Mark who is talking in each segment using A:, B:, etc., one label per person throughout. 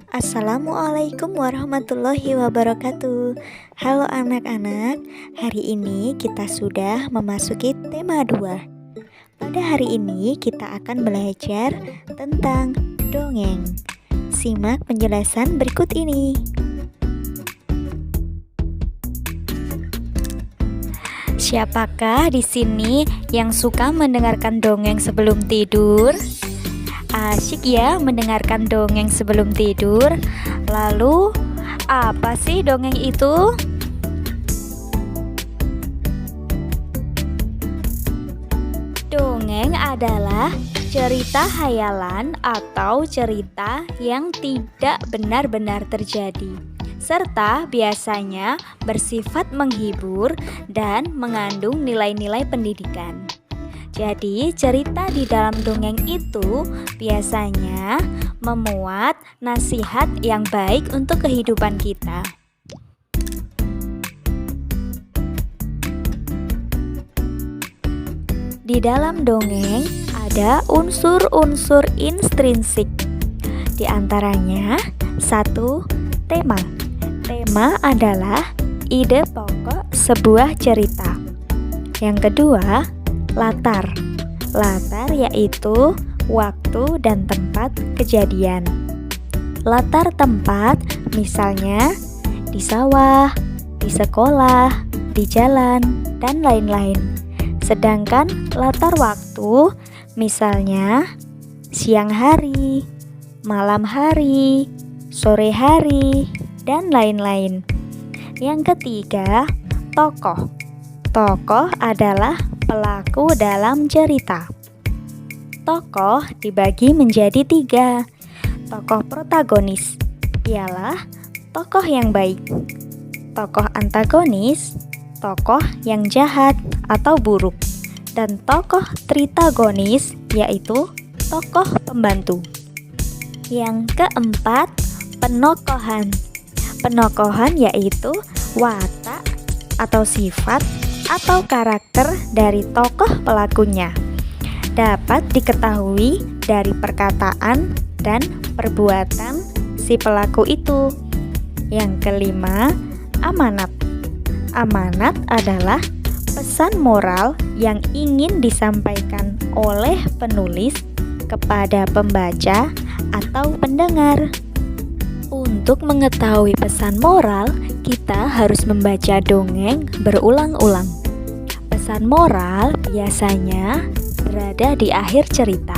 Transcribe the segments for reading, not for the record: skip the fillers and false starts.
A: Assalamualaikum warahmatullahi wabarakatuh. Halo anak-anak, hari ini kita sudah memasuki tema 2. Pada hari ini kita akan belajar tentang dongeng. Simak penjelasan berikut ini. Siapakah di sini yang suka mendengarkan dongeng sebelum tidur? Asyik ya mendengarkan dongeng sebelum tidur. Lalu, apa sih dongeng itu? Dongeng adalah cerita hayalan atau cerita yang tidak benar-benar terjadi, serta biasanya bersifat menghibur dan mengandung nilai-nilai pendidikan. Jadi, cerita di dalam dongeng itu biasanya memuat nasihat yang baik untuk kehidupan kita. Di dalam dongeng ada unsur-unsur intrinsik. Di antaranya, 1. Tema. Tema adalah ide pokok sebuah cerita. Yang kedua, latar. Latar yaitu waktu dan tempat kejadian. Latar tempat misalnya di sawah, di sekolah, di jalan, dan lain-lain. Sedangkan latar waktu misalnya siang hari, malam hari, sore hari, dan lain-lain. Yang ketiga, tokoh. Tokoh adalah pelaku dalam cerita. Tokoh dibagi menjadi 3. Tokoh protagonis ialah tokoh yang baik. Tokoh antagonis, tokoh yang jahat atau buruk. Dan tokoh tritagonis yaitu tokoh pembantu. Yang keempat, penokohan. Penokohan yaitu watak atau sifat atau karakter dari tokoh pelakunya. Dapat diketahui dari perkataan dan perbuatan si pelaku itu. Yang kelima, amanat. Amanat adalah pesan moral yang ingin disampaikan oleh penulis kepada pembaca atau pendengar. Untuk mengetahui pesan moral, kita harus membaca dongeng berulang-ulang. Pesan moral biasanya berada di akhir cerita.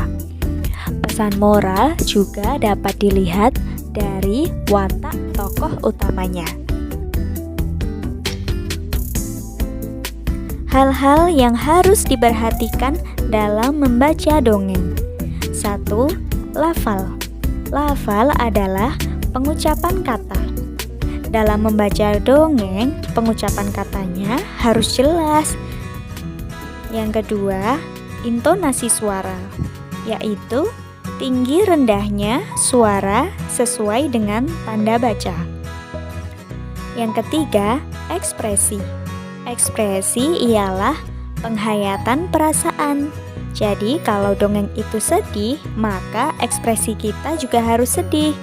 A: Pesan moral juga dapat dilihat dari watak tokoh utamanya. Hal-hal yang harus diperhatikan dalam membaca dongeng. 1. Lafal. Lafal adalah pengucapan kata. Dalam membaca dongeng, pengucapan katanya harus jelas. Yang kedua, intonasi suara, yaitu tinggi rendahnya suara sesuai dengan tanda baca. Yang ketiga, ekspresi. Ekspresi ialah penghayatan perasaan. Jadi, kalau dongeng itu sedih, maka ekspresi kita juga harus sedih.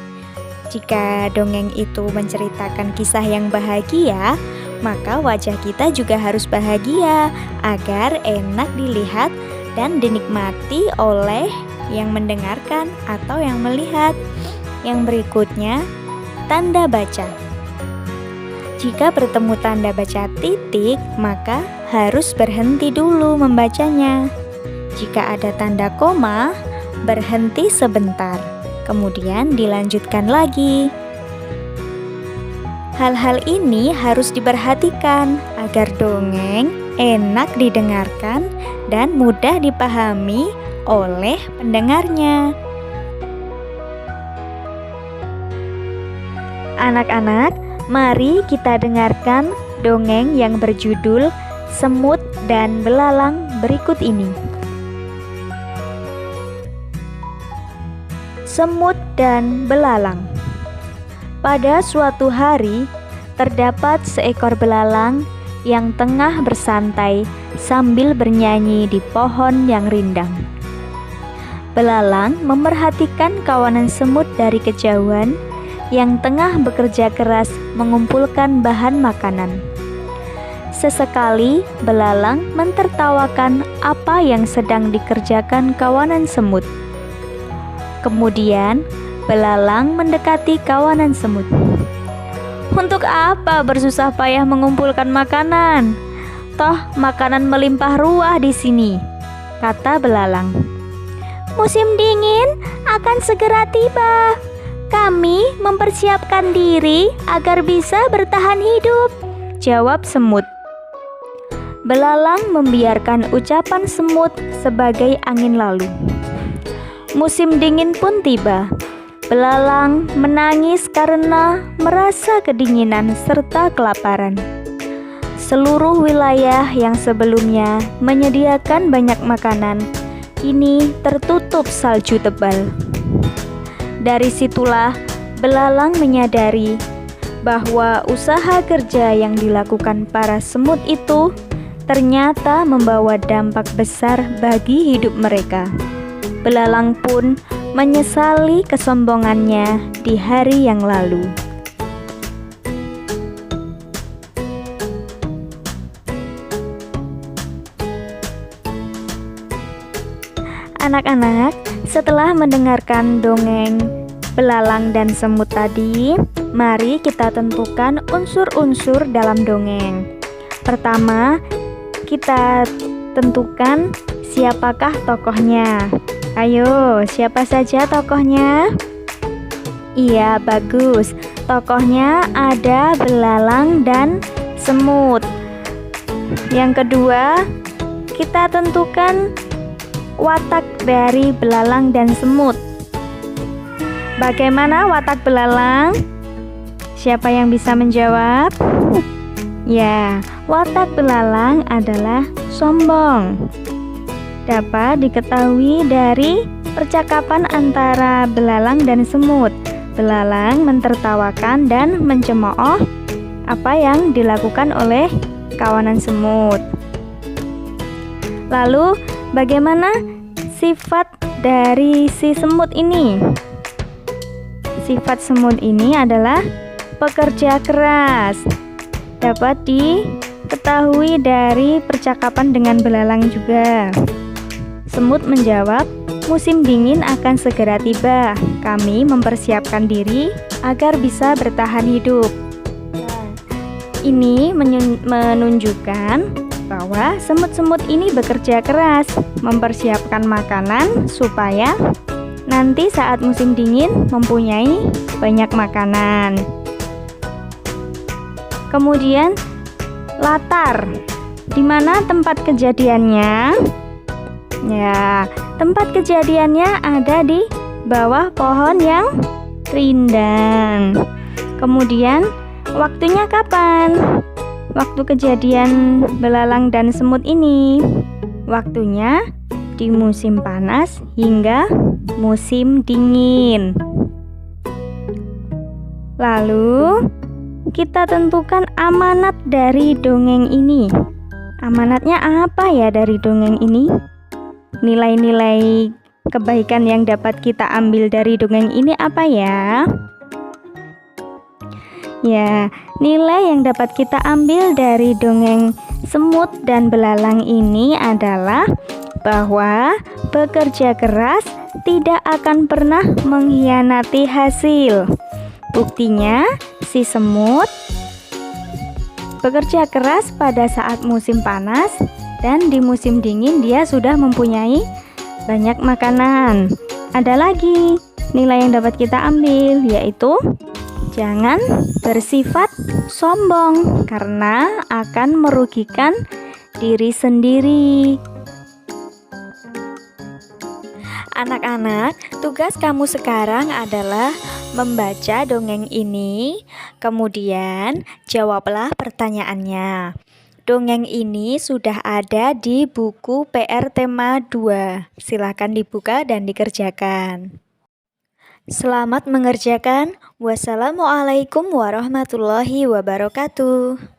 A: Jika dongeng itu menceritakan kisah yang bahagia, maka wajah kita juga harus bahagia agar enak dilihat dan dinikmati oleh yang mendengarkan atau yang melihat. Yang berikutnya, tanda baca. Jika bertemu tanda baca titik, maka harus berhenti dulu membacanya. Jika ada tanda koma, berhenti sebentar. Kemudian dilanjutkan lagi. Hal-hal ini harus diperhatikan agar dongeng enak didengarkan dan mudah dipahami oleh pendengarnya. Anak-anak, mari kita dengarkan dongeng yang berjudul Semut dan Belalang berikut ini. Semut dan belalang. Pada suatu hari, terdapat seekor belalang yang tengah bersantai sambil bernyanyi di pohon yang rindang. Belalang memerhatikan kawanan semut dari kejauhan yang tengah bekerja keras mengumpulkan bahan makanan. Sesekali belalang mentertawakan apa yang sedang dikerjakan kawanan semut. Kemudian belalang mendekati kawanan semut. "Untuk apa bersusah payah mengumpulkan makanan? Toh makanan melimpah ruah di sini," kata belalang. "Musim dingin akan segera tiba. Kami mempersiapkan diri agar bisa bertahan hidup," jawab semut. Belalang membiarkan ucapan semut sebagai angin lalu. Musim dingin pun tiba. Belalang menangis karena merasa kedinginan serta kelaparan. Seluruh wilayah yang sebelumnya menyediakan banyak makanan kini tertutup salju tebal. Dari situlah belalang menyadari bahwa usaha kerja yang dilakukan para semut itu ternyata membawa dampak besar bagi hidup mereka. Belalang pun menyesali kesombongannya di hari yang lalu. Anak-anak, setelah mendengarkan dongeng belalang dan semut tadi, mari kita tentukan unsur-unsur dalam dongeng. Pertama, kita tentukan siapakah tokohnya. Ayo, siapa saja tokohnya? Iya, bagus. Tokohnya ada belalang dan semut. Yang kedua, kita tentukan watak dari belalang dan semut. Bagaimana watak belalang? Siapa yang bisa menjawab? Ya, watak belalang adalah sombong. Dapat diketahui dari percakapan antara belalang dan semut. Belalang mentertawakan dan mencemooh apa yang dilakukan oleh kawanan semut. Lalu, bagaimana sifat dari si semut ini? Sifat semut ini adalah pekerja keras. Dapat diketahui dari percakapan dengan belalang juga. Semut menjawab, "Musim dingin akan segera tiba. Kami mempersiapkan diri agar bisa bertahan hidup." Ini menunjukkan bahwa semut-semut ini bekerja keras mempersiapkan makanan supaya nanti saat musim dingin mempunyai banyak makanan. Kemudian latar, di mana tempat kejadiannya? Ya, tempat kejadiannya ada di bawah pohon yang rindang. Kemudian waktunya kapan? Waktu kejadian belalang dan semut ini, waktunya di musim panas hingga musim dingin. Lalu kita tentukan amanat dari dongeng ini. Amanatnya apa ya dari dongeng ini? Nilai-nilai kebaikan yang dapat kita ambil dari dongeng ini apa ya? Ya, nilai yang dapat kita ambil dari dongeng semut dan belalang ini adalah bahwa bekerja keras tidak akan pernah mengkhianati hasil. Buktinya, si semut bekerja keras pada saat musim panas dan di musim dingin dia sudah mempunyai banyak makanan. Ada lagi nilai yang dapat kita ambil, yaitu jangan bersifat sombong karena akan merugikan diri sendiri. Anak-anak, tugas kamu sekarang adalah membaca dongeng ini, kemudian jawablah pertanyaannya. Dongeng ini sudah ada di buku PR tema 2. Silakan dibuka dan dikerjakan. Selamat mengerjakan. Wassalamualaikum warahmatullahi wabarakatuh.